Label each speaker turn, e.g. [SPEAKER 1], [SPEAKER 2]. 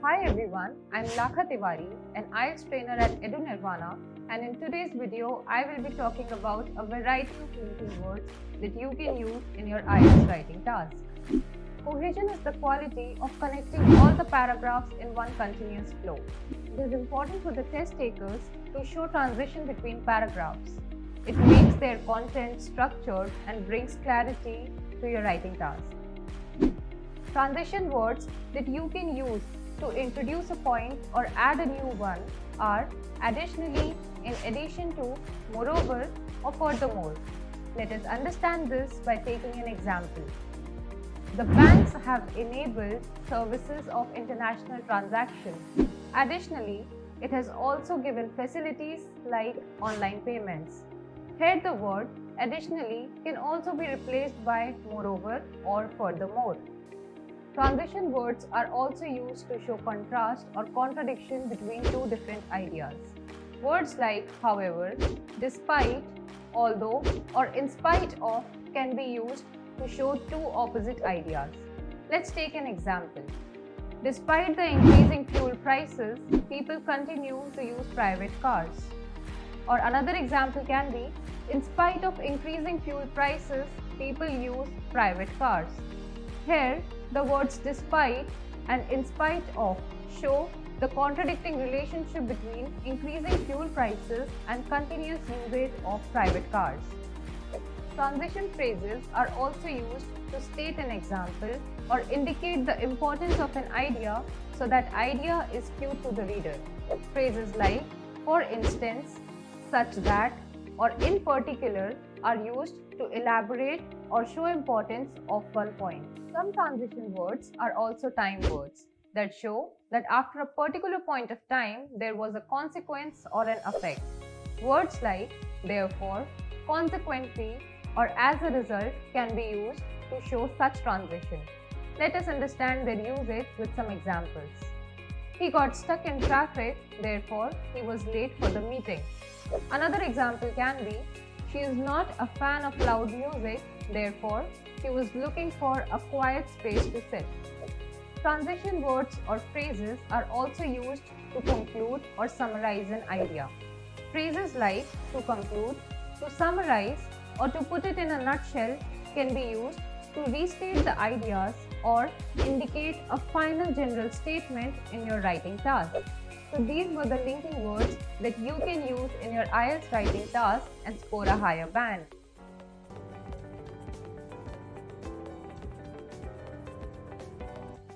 [SPEAKER 1] Hi everyone, I'm Lakha Tiwari, an IELTS trainer at EduNirvana, and in today's video, I will be talking about a variety of linking words that you can use in your IELTS writing task. Cohesion is the quality of connecting all the paragraphs in one continuous flow. It is important for the test takers to show transition between paragraphs. It makes their content structured and brings clarity to your writing task. Transition words that you can use to introduce a point or add a new one are additionally, in addition to, moreover, or furthermore. Let us understand this by taking an example. The banks have enabled services of international transactions. Additionally, it has also given facilities like online payments. Here the word additionally can also be replaced by moreover or furthermore. Transition words are also used to show contrast or contradiction between two different ideas. Words like however, despite, although, or in spite of can be used to show two opposite ideas. Let's take an example. Despite the increasing fuel prices, people continue to use private cars. Or another example can be, in spite of increasing fuel prices, people use private cars. Here, the words despite and in spite of show the contradicting relationship between increasing fuel prices and continuous usage of private cars. Transition phrases are also used to state an example or indicate the importance of an idea so that idea is cued to the reader. Phrases like, for instance, such that, or in particular are used to elaborate or show importance of one point. Some transition words are also time words that show that after a particular point of time there was a consequence or an effect. Words like therefore, consequently, or as a result can be used to show such transition. Let us understand their usage with some examples. He got stuck in traffic, therefore he was late for the meeting. Another example can be, she is not a fan of loud music, therefore she was looking for a quiet space to sit. Transition words or phrases are also used to conclude or summarize an idea. Phrases like to conclude, to summarize, or to put it in a nutshell can be used to restate the ideas or indicate a final general statement in your writing task. So these were the linking words that you can use in your IELTS writing task and score a higher band.